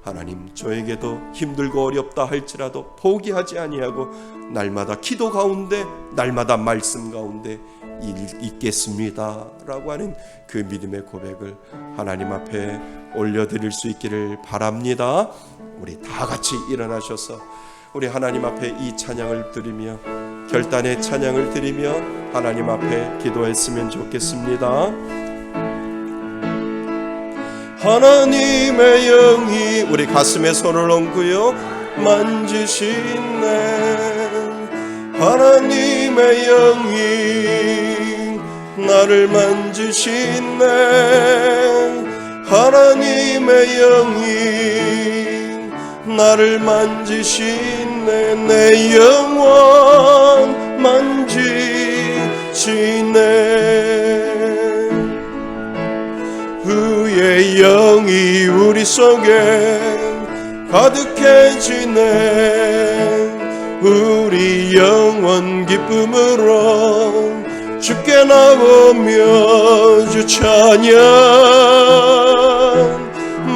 하나님 저에게도 힘들고 어렵다 할지라도 포기하지 아니하고 날마다 기도 가운데 날마다 말씀 가운데 있겠습니다 라고 하는 그 믿음의 고백을 하나님 앞에 올려드릴 수 있기를 바랍니다. 우리 다 같이 일어나셔서 우리 하나님 앞에 이 찬양을 드리며 결단의 찬양을 드리며 하나님 앞에 기도했으면 좋겠습니다. 하나님의 영이 우리 가슴에 손을 얹고요 만지시네. 하나님의 영이 나를 만지시네. 하나님의 영이 나를 만지시네. 내 영혼 만지시네. 그의 영이 우리 속에 가득해지네. 우리 영원 기쁨으로 주께 나오며 주 찬양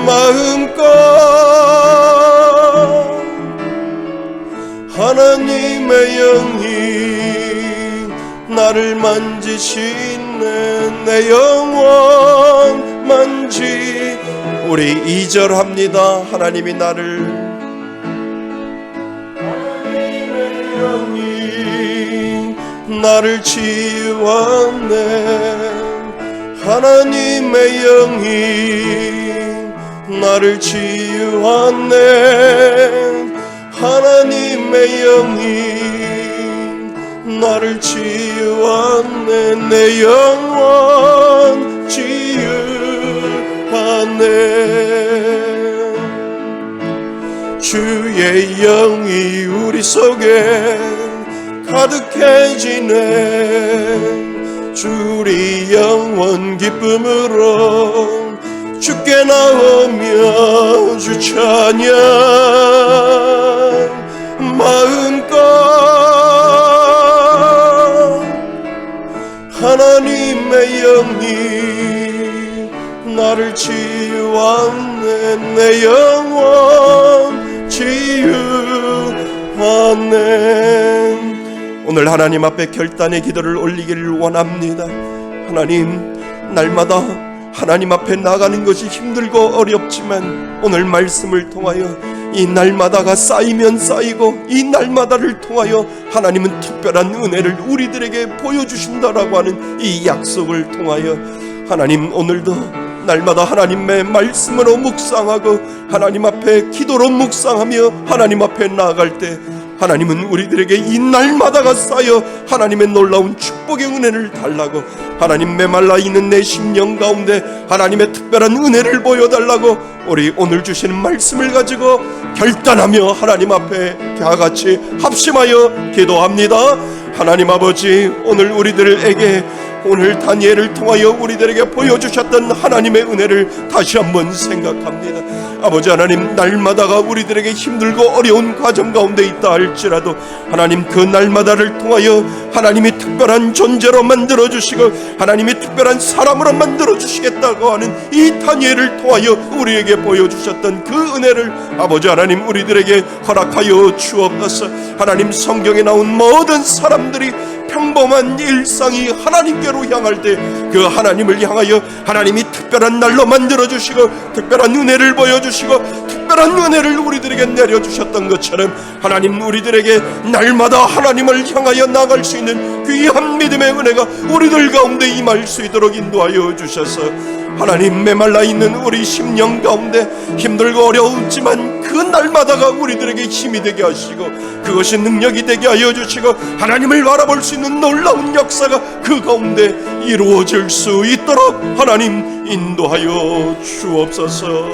마음껏 하나님의 영이 나를 만지시네. 내 영혼 만지. 우리 2절 합니다. 하나님이 나를 나를 치유하네. 하나님의 영이 나를 치유하네. 하나님의 영이 나를 치유하네. 내 영혼 치유하네. 주의 영이 우리 속에 가득해지네. 주리 영원 기쁨으로 주께 나오며 주 찬양 마음껏 하나님의 영이 나를 치유하네. 내 영혼 치유하네. 오늘 하나님 앞에 결단의 기도를 올리기를 원합니다. 하나님, 날마다 하나님 앞에 나가는 것이 힘들고 어렵지만 오늘 말씀을 통하여 이 날마다가 쌓이면 쌓이고 이 날마다를 통하여 하나님은 특별한 은혜를 우리들에게 보여주신다라고 하는 이 약속을 통하여 하나님, 오늘도 날마다 하나님의 말씀으로 묵상하고 하나님 앞에 기도로 묵상하며 하나님 앞에 나아갈 때 하나님은 우리들에게 이 날마다가 쌓여 하나님의 놀라운 축복의 은혜를 달라고, 하나님 메말라 있는 내 심령 가운데 하나님의 특별한 은혜를 보여달라고 우리 오늘 주시는 말씀을 가지고 결단하며 하나님 앞에 다같이 합심하여 기도합니다. 하나님 아버지, 오늘 우리들에게 오늘 다니엘을 통하여 우리들에게 보여주셨던 하나님의 은혜를 다시 한번 생각합니다. 아버지 하나님, 날마다가 우리들에게 힘들고 어려운 과정 가운데 있다 할지라도 하나님 그 날마다를 통하여 하나님이 특별한 존재로 만들어주시고 하나님이 특별한 사람으로 만들어주시겠다고 하는 이 다니엘을 통하여 우리에게 보여주셨던 그 은혜를 아버지 하나님 우리들에게 허락하여 주옵소서. 하나님, 성경에 나온 모든 사람들이 평범한 일상이 하나님께로 향할 때 그 하나님을 향하여 하나님이 특별한 날로 만들어주시고 특별한 은혜를 보여주시고 특별한 은혜를 우리들에게 내려주셨던 것처럼 하나님, 우리들에게 날마다 하나님을 향하여 나갈 수 있는 귀한 믿음의 은혜가 우리들 가운데 임할 수 있도록 인도하여 주셔서 하나님, 메말라 있는 우리 심령 가운데 힘들고 어려웠지만 그 날마다가 우리들에게 힘이 되게 하시고 그것이 능력이 되게 하여 주시고 하나님을 바라볼 수 있는 놀라운 역사가 그 가운데 이루어질 수 있도록 하나님 인도하여 주옵소서.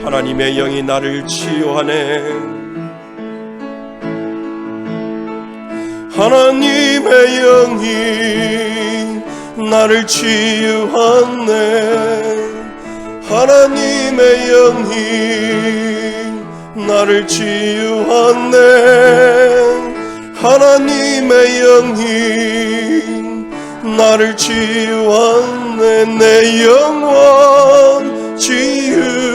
하나님의 영이 나를 치유하네. 하나님의 영이 나를 치유하네. 하나님의 영이 나를 치유하네. 하나님의 영이 나를 치유하네. 내 영혼 치유하네.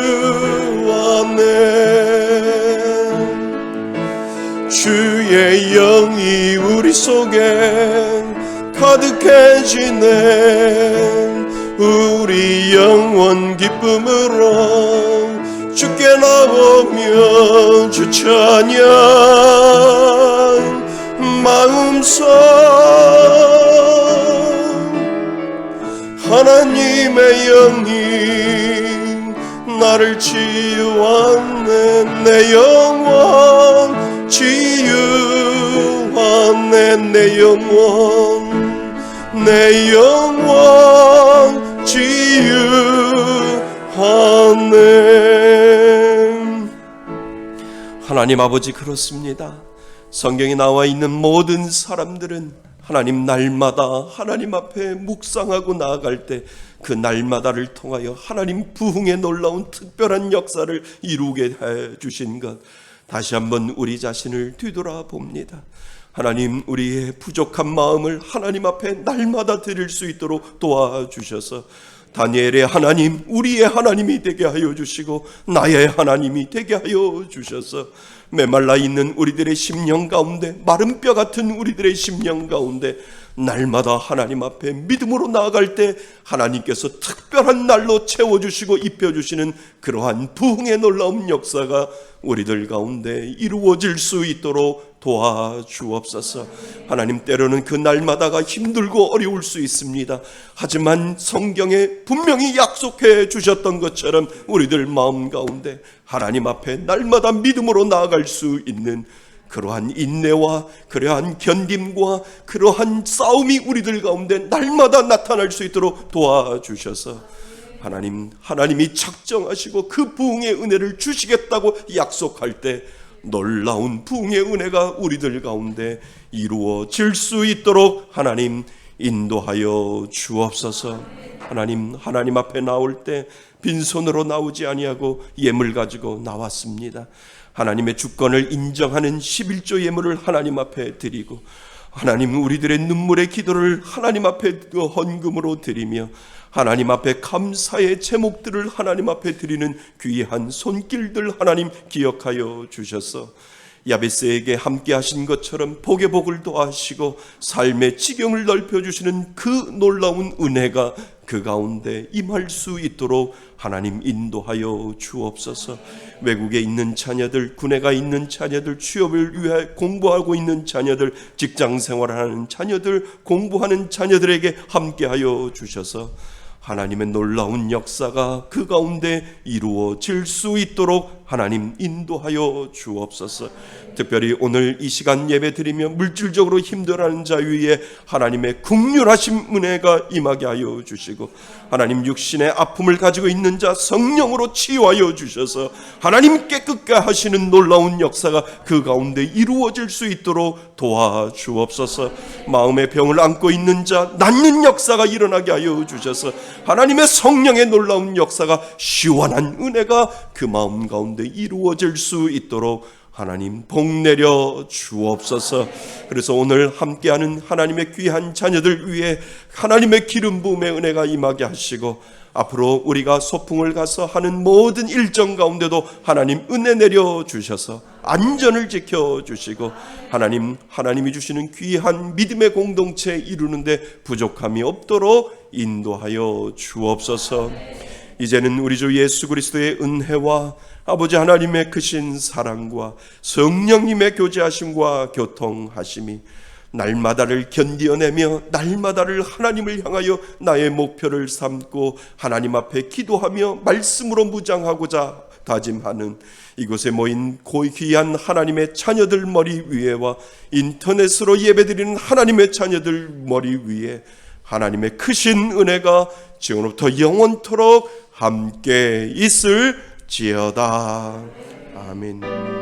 주의 영이 우리 속에 가득해지네. 우리 영원 기쁨으로 주께 나오며 주 찬양 마음속 하나님의 영이 나를 치유하네. 내 영혼 치유하네. 내 영혼 치유하네. 하나님 아버지, 그렇습니다. 성경에 나와 있는 모든 사람들은 하나님 날마다 하나님 앞에 묵상하고 나아갈 때 그 날마다를 통하여 하나님 부흥의 놀라운 특별한 역사를 이루게 해 주신 것, 다시 한번 우리 자신을 뒤돌아봅니다. 하나님, 우리의 부족한 마음을 하나님 앞에 날마다 드릴 수 있도록 도와주셔서 다니엘의 하나님, 우리의 하나님이 되게 하여 주시고 나의 하나님이 되게 하여 주셔서 메말라 있는 우리들의 심령 가운데, 마른 뼈 같은 우리들의 심령 가운데 날마다 하나님 앞에 믿음으로 나아갈 때 하나님께서 특별한 날로 채워주시고 입혀주시는 그러한 부흥의 놀라운 역사가 우리들 가운데 이루어질 수 있도록 도와주옵소서. 하나님, 때로는 그 날마다가 힘들고 어려울 수 있습니다. 하지만 성경에 분명히 약속해 주셨던 것처럼 우리들 마음 가운데 하나님 앞에 날마다 믿음으로 나아갈 수 있는 그러한 인내와 그러한 견딤과 그러한 싸움이 우리들 가운데 날마다 나타날 수 있도록 도와주셔서 하나님이 작정하시고 그 부흥의 은혜를 주시겠다고 약속할 때 놀라운 부흥의 은혜가 우리들 가운데 이루어질 수 있도록 하나님 인도하여 주옵소서. 하나님 앞에 나올 때 빈손으로 나오지 아니하고 예물 가지고 나왔습니다. 하나님의 주권을 인정하는 11조 예물을 하나님 앞에 드리고, 하나님, 우리들의 눈물의 기도를 하나님 앞에 헌금으로 드리며 하나님 앞에 감사의 제목들을 하나님 앞에 드리는 귀한 손길들 하나님 기억하여 주셔서 야베스에게 함께 하신 것처럼 복의 복을 더하시고 삶의 지경을 넓혀주시는 그 놀라운 은혜가 그 가운데 임할 수 있도록 하나님 인도하여 주옵소서. 외국에 있는 자녀들, 군에가 있는 자녀들, 취업을 위해 공부하고 있는 자녀들, 직장 생활하는 자녀들, 공부하는 자녀들에게 함께하여 주셔서 하나님의 놀라운 역사가 그 가운데 이루어질 수 있도록 하나님 인도하여 주옵소서. 특별히 오늘 이 시간 예배 드리며 물질적으로 힘들어하는 자 위에 하나님의 긍휼하신 은혜가 임하게 하여 주시고, 하나님 육신의 아픔을 가지고 있는 자 성령으로 치유하여 주셔서 하나님 깨끗게 하시는 놀라운 역사가 그 가운데 이루어질 수 있도록 도와주옵소서. 마음의 병을 안고 있는 자 낫는 역사가 일어나게 하여 주셔서 하나님의 성령의 놀라운 역사가, 시원한 은혜가 그 마음 가운데 이루어질 수 있도록 하나님 복 내려 주옵소서. 그래서 오늘 함께하는 하나님의 귀한 자녀들 위해 하나님의 기름 부음의 은혜가 임하게 하시고, 앞으로 우리가 소풍을 가서 하는 모든 일정 가운데도 하나님 은혜 내려 주셔서 안전을 지켜 주시고, 하나님이 주시는 귀한 믿음의 공동체 이루는데 부족함이 없도록 인도하여 주옵소서. 이제는 우리 주 예수 그리스도의 은혜와 아버지 하나님의 크신 사랑과 성령님의 교제하심과 교통하심이 날마다를 견디어내며 날마다를 하나님을 향하여 나의 목표를 삼고 하나님 앞에 기도하며 말씀으로 무장하고자 다짐하는 이곳에 모인 귀한 하나님의 자녀들 머리 위에와 인터넷으로 예배드리는 하나님의 자녀들 머리 위에 하나님의 크신 은혜가 지금부터 영원토록 함께 있을지어다. 아멘.